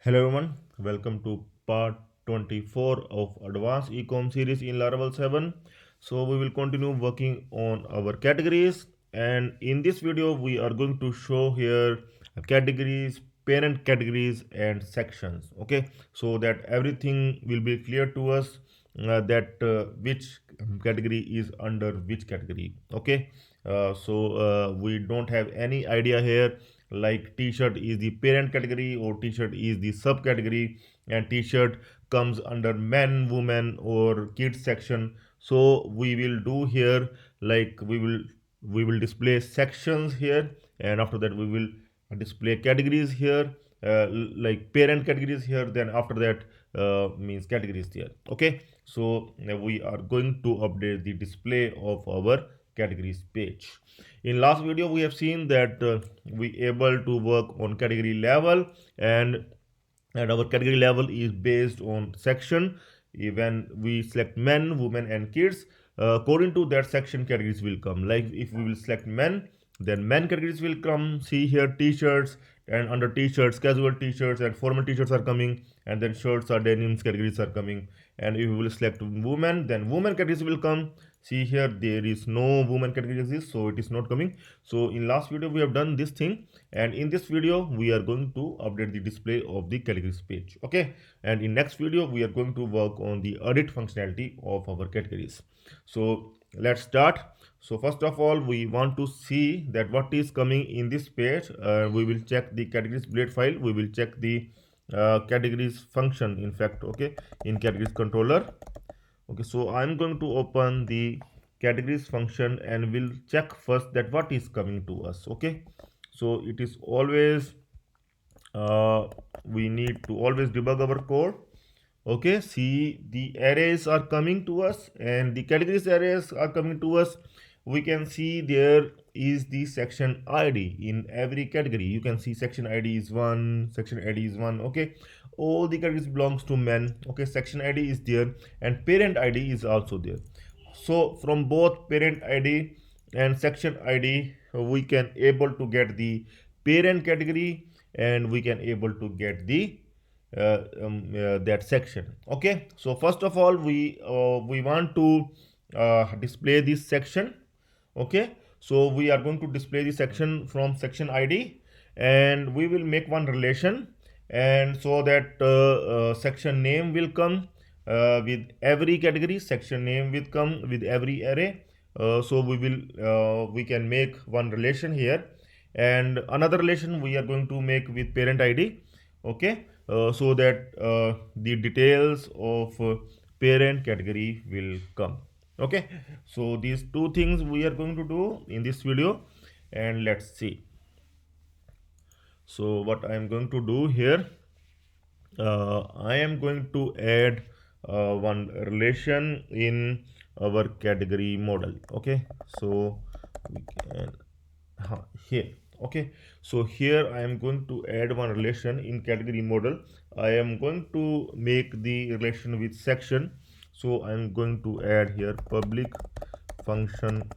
Hello everyone, welcome to part 24 of Advanced Ecom series in Laravel 7. So we will continue working on our categories, and in this video we are going to show here categories, parent categories and sections. Okay, so that everything will be clear to us, that which category is under which category. Okay, we don't have any idea here like t-shirt is the parent category or t-shirt is the subcategory, and t-shirt comes under men, women or kids section. So we will do here, like we will display sections here, and after that we will display categories here, like parent categories here, then after that means categories here. Okay, so we are going to update the display of our categories page. In last video we have seen that we able to work on category level, and our category level is based on section. When we select men, women and kids, according to that section categories will come. Like if we will select men, then men categories will come. See here t-shirts, and under t-shirts casual t-shirts and formal t-shirts are coming, and then shirts or denims categories are coming. And if we will select women, then women categories will come. See here there is no woman category exists, so it is not coming. So in last video we have done this thing, and in this video we are going to update the display of the categories page. Okay, and in next video we are going to work on the edit functionality of our categories. So let's start. So first of all we want to see that what is coming in this page. We will check the categories blade file, we will check the categories function in fact. Okay, in categories controller. Okay, so I'm going to open the categories function and we'll check first that what is coming to us. Okay, so it is always we need to always debug our code. Okay, see the arrays are coming to us and the categories arrays are coming to us. We can see there is the section id in every category. You can see section id is 1, section id is 1. Okay, all the categories belongs to men. Okay, section id is there and parent id is also there. So from both parent id and section id we can able to get the parent category, and we can able to get the that section. Okay, so first of all we want to display this section. Okay, so we are going to display the section from section id, and we will make one relation, and so that section name will come with every category, section name will come with every array. So we can make one relation here, and another relation we are going to make with parent id. Okay, so that the details of parent category will come. Okay, so these two things we are going to do in this video, and let's see. So what I am going to do here, I am going to add one relation in our category model. Okay, so we can here. Okay, so here I am going to add one relation in category model. I am going to make the relation with section. So I am going to add here public function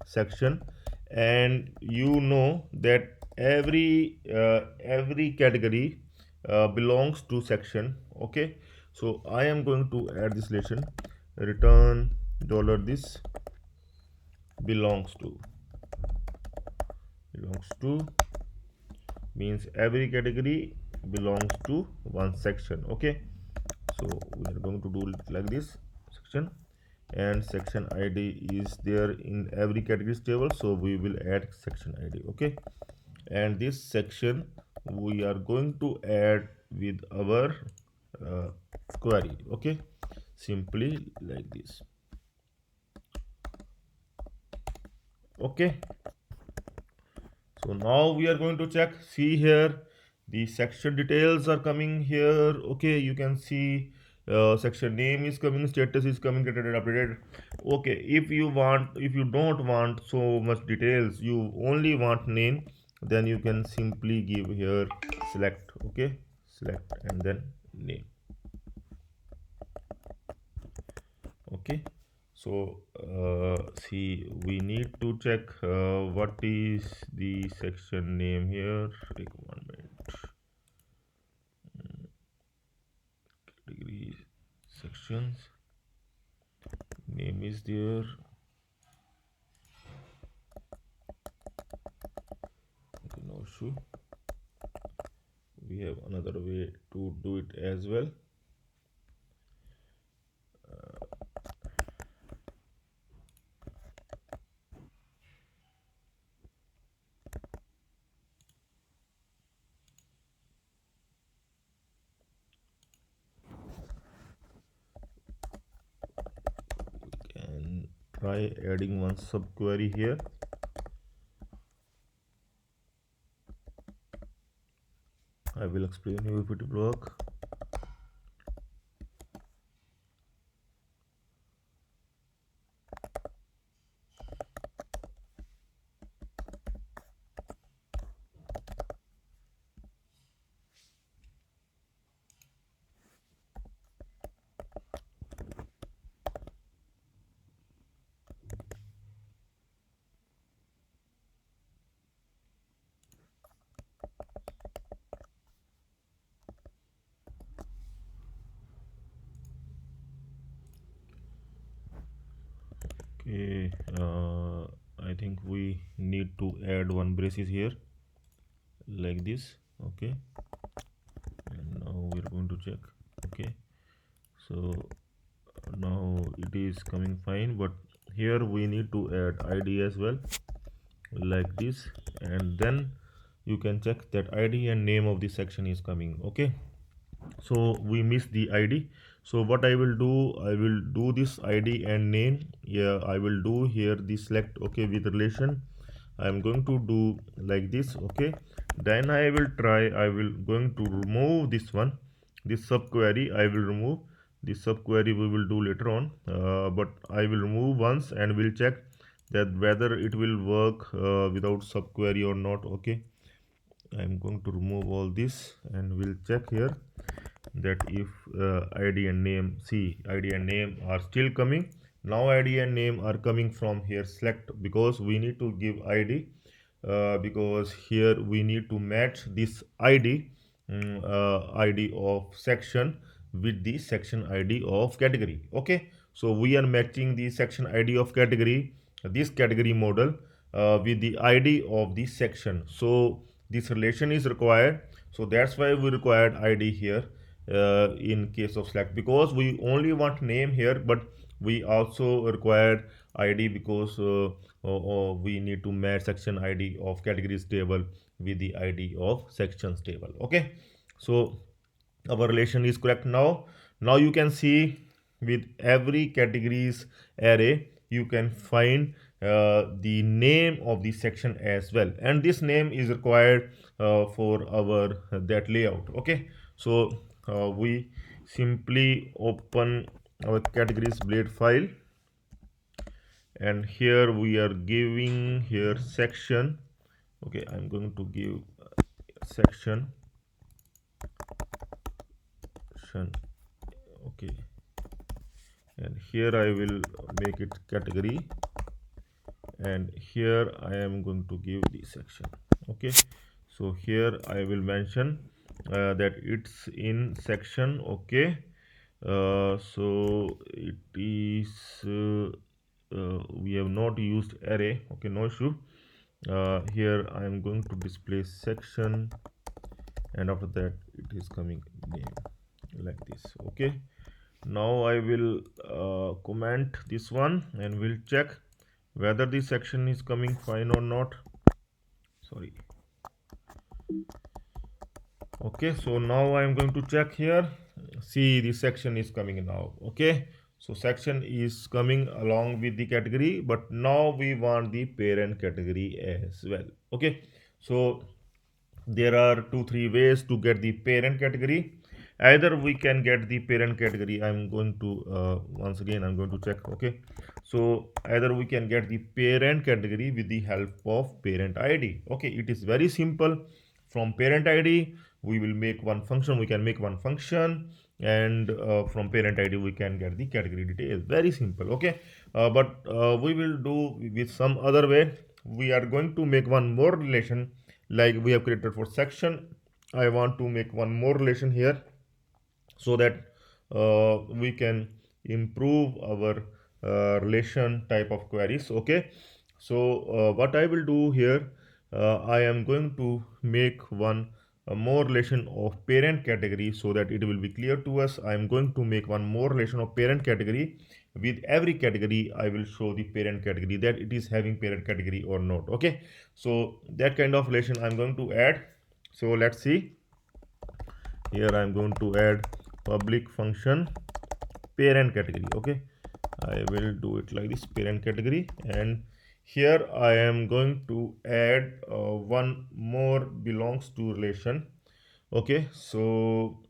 section, and you know that every category belongs to section. Okay, so I am going to add this relation return dollar this belongs to means every category belongs to one section. Okay, so we are going to do it like this section, and section id is there in every categories table, so we will add section id. Okay, and this section we are going to add with our query. Okay, simply like this. Okay, so now we are going to check. See here the section details are coming here. Okay, you can see section name is coming, status is coming, updated. Okay, if you don't want so much details, you only want name, then you can simply give here select. Okay, select and then name. Okay, so see we need to check what is the section name here. Take one minute. category sections, name is there. Okay, no issue. We have another way to do it as well. And try adding one subquery here. I will explain you if it will work. Okay, I think we need to add one braces here like this. Okay, and now we're going to check. Okay, so now it is coming fine, but here we need to add id as well like this, and then you can check that id and name of the section is coming. Okay, so we miss the id. So what I will do, I will do this id and name. Yeah, I will do here the select. Okay, with relation I am going to do like this. Okay, then I will try, I will going to remove this one, this subquery. I will remove this subquery, we will do later on, but I will remove once and we'll check that whether it will work without subquery or not. Okay, I'm going to remove all this and we'll check here that if id and name, see id and name are still coming. Now id and name are coming from here select, because we need to give id, because here we need to match this id, id of section with the section id of category. Okay, so we are matching the section id of category, this category model, with the id of the section. So this relation is required, so that's why we required id here in case of select, because we only want name here, but we also required id because we need to match section id of categories table with the id of sections table. Okay, so our relation is correct now. Now you can see with every categories array you can find the name of the section as well, and this name is required for our that layout. Okay, so we simply open our categories blade file, and here we are giving here section. Okay, I'm going to give section. Okay, and here I will make it category, and here I am going to give the section. Okay, so here I will mention that it's in section. Okay, so it is we have not used array. Okay, no issue. Here I am going to display section, and after that it is coming name like this. Okay, now I will comment this one and we'll check whether the section is coming fine or not. Sorry. Okay, so now I am going to check here. See, the section is coming now. Okay, so section is coming along with the category, but now we want the parent category as well. Okay, so there are 2-3 ways to get the parent category. Either we can get the parent category. I'm going to once again I'm going to check. Okay, so either we can get the parent category with the help of parent id. Okay, it is very simple. From parent id we will make one function, we can make one function, and from parent id we can get the category details. Very simple. Okay, but we will do with some other way. We are going to make one more relation like we have created for section. I want to make one more relation here, so that we can improve our relation type of queries. Okay, so what I will do here, I am going to make one more relation of parent category so that it will be clear to us. I am going to make one more relation of parent category. With every category I will show the parent category that it is having parent category or not. Okay, so that kind of relation I'm going to add. So let's see, here I'm going to add public function parent category. Okay, I will do it like this, parent category, and here I am going to add one more belongs to relation. Okay, so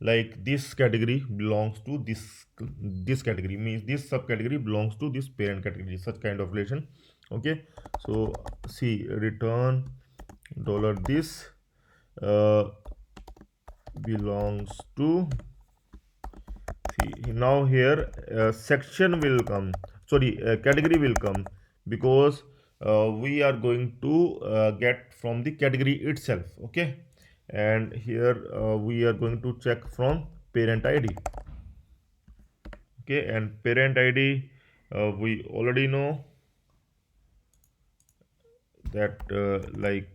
like this category belongs to this category, means this subcategory belongs to this parent category, such kind of relation. Okay, so see, return dollar this uh, belongs to, see now here section will come, sorry, category will come, because we are going to get from the category itself. Okay, and here we are going to check from parent id. Okay, and parent id, we already know that like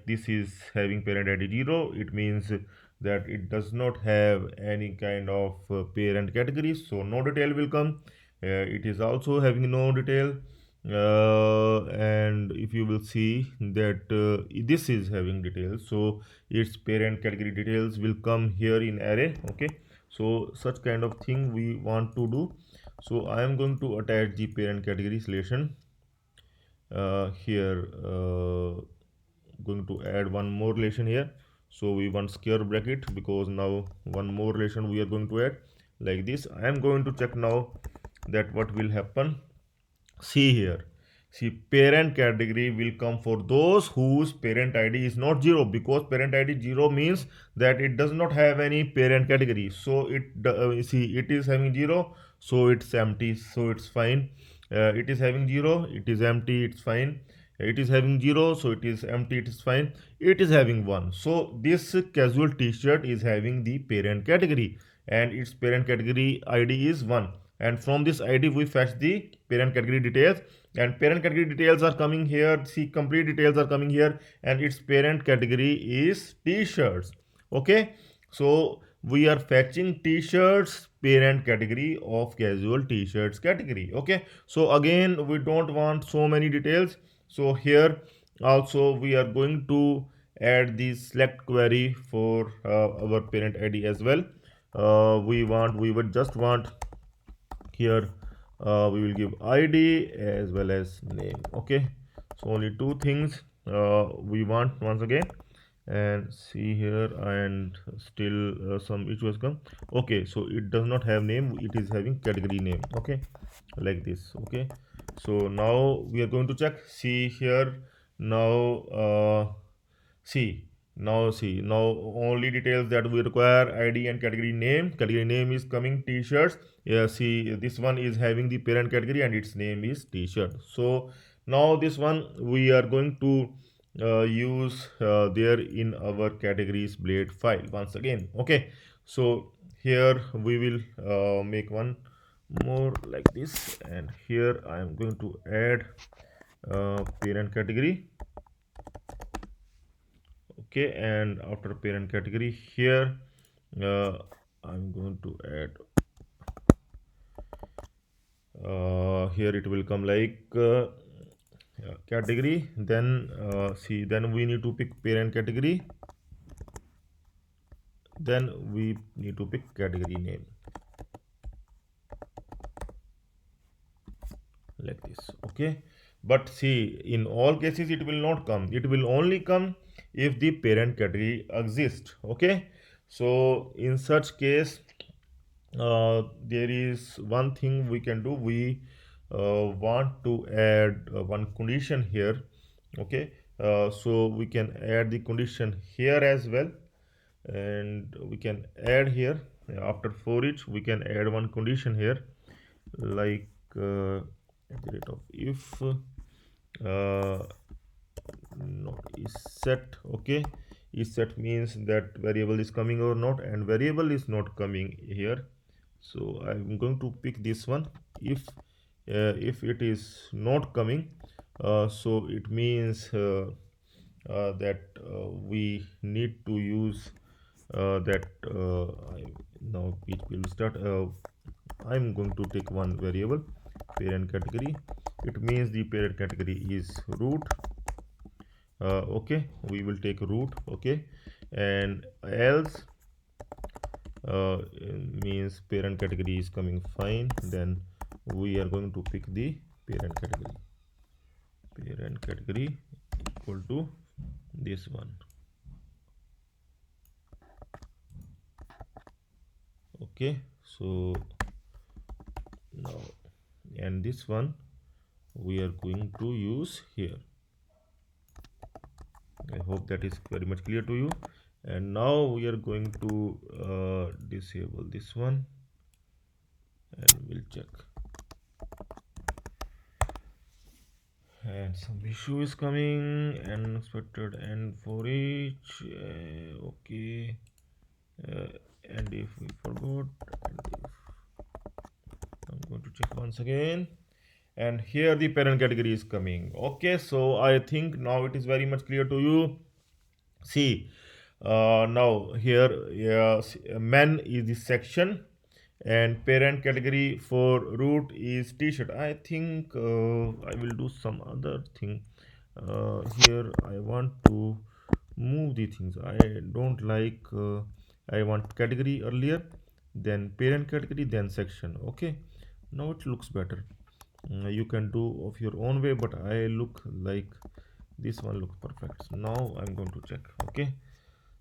this is having parent id 0, it means that it does not have any kind of parent category, so no detail will come. It is also having no detail, and if you will see that this is having details, so its parent category details will come here in array. Okay, so such kind of thing we want to do. So I am going to attach the parent category relation here, going to add one more relation here. So we want square bracket, because now one more relation we are going to add like this. I am going to check now that what will happen. See here, see, parent category will come for those whose parent id is not 0, because parent id 0 means that it does not have any parent category. So see, it is having 0, so it's empty, so it's fine. It is having 0, it is empty, it's fine. It is having 0, so it is empty, it is fine. It is having 1, so this casual t-shirt is having the parent category, and its parent category id is 1, and from this id we fetch the parent category details, and parent category details are coming here. See, complete details are coming here, and its parent category is t-shirts. Okay, so we are fetching t-shirts parent category of casual t-shirts category. Okay, so again we don't want so many details, so here also we are going to add the select query for our parent id as well. We would just want here, we will give id as well as name. Okay, so only two things we want once again, and see here, and still some issues come. Okay, so it does not have name, it is having category name. Okay, like this. Okay, so now we are going to check. See here, now see now only details that we require, id and category name. Category name is coming t-shirts. Yeah, see, this one is having the parent category and its name is t-shirt. So now this one we are going to use there in our categories blade file once again. Okay, so here we will make one more like this, and here I am going to add parent category. Okay, and after parent category here, I'm going to add here it will come like category, then see, then we need to pick parent category, then we need to pick category name like this. Okay, but see, in all cases it will not come, it will only come if the parent category exists. Okay, so in such case there is one thing we can do. We want to add one condition here. Okay, so we can add the condition here as well, and we can add here after for each we can add one condition here, like at the rate of if not is set. Okay, is set means that variable is coming or not, and variable is not coming here. So I'm going to pick this one. If it is not coming, so it means that we need to use that now it will start. I'm going to take one variable, parent category. It means the parent category is root. Okay, we will take root. Okay, and else means parent category is coming fine, then we are going to pick the parent category equal to this one. Okay, so now, and this one we are going to use here. I hope that is very much clear to you. And now we are going to disable this one, and we'll check. And some issue is coming, unexpected, and for each okay, and if we forgot, and if I'm going to check once again, and here the parent category is coming. Okay, so I think now it is very much clear to you. See, now here, men is the section, and parent category for root is t-shirt. I think I will do some other thing. Here I want to move the things. I don't like, I want category earlier, then parent category, then section. Okay, now it looks better. You can do of your own way, but I look like this one looks perfect. So now I'm going to check. Okay,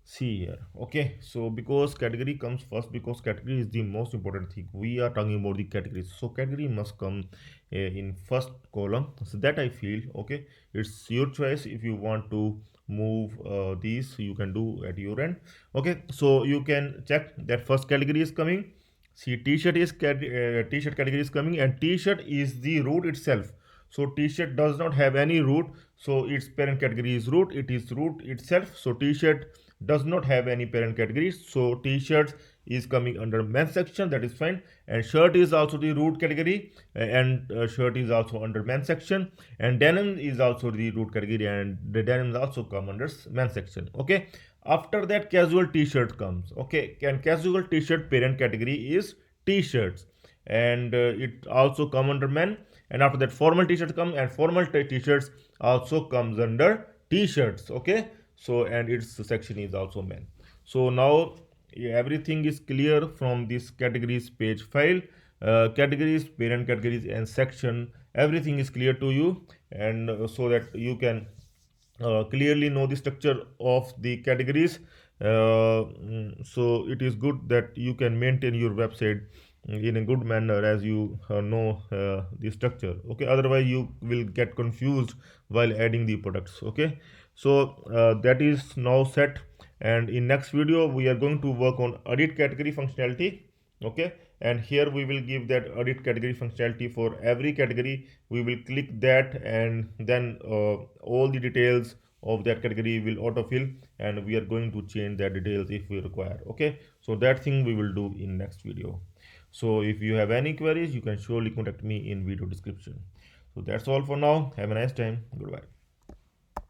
see here. Okay, so because category comes first, because category is the most important thing, we are talking about the categories, so category must come in first column. So that I feel. Okay, it's your choice. If you want to move these, you can do at your end. Okay, so you can check that first category is coming. See, t-shirt is t-shirt category is coming, and t-shirt is the root itself. So t-shirt does not have any root, so its parent category is root. It is root itself. So t-shirt does not have any parent category, so t-shirts is coming under men's section. That is fine. And shirt is also the root category, and shirt is also under men's section, and denim is also the root category, and the denim also come under men's section. Okay, after that casual t-shirt comes. Okay, and casual t-shirt parent category is t-shirts, and it also come under men. And after that formal t-shirts come, and formal t-shirts also comes under t-shirts. Okay, so and its section is also men. So now everything is clear from this categories page file. Categories, parent categories, and section, everything is clear to you, and so that you can clearly know the structure of the categories. So it is good that you can maintain your website in a good manner, as you know the structure. Okay, otherwise you will get confused while adding the products. Okay, so that is now set, and in next video we are going to work on edit category functionality. Okay, and here we will give that edit category functionality for every category. We will click that, and then all the details of that category will autofill, and we are going to change that details if we require. Okay, so that thing we will do in next video. So if you have any queries, you can surely contact me in video description. So that's all for now. Have a nice time. Goodbye.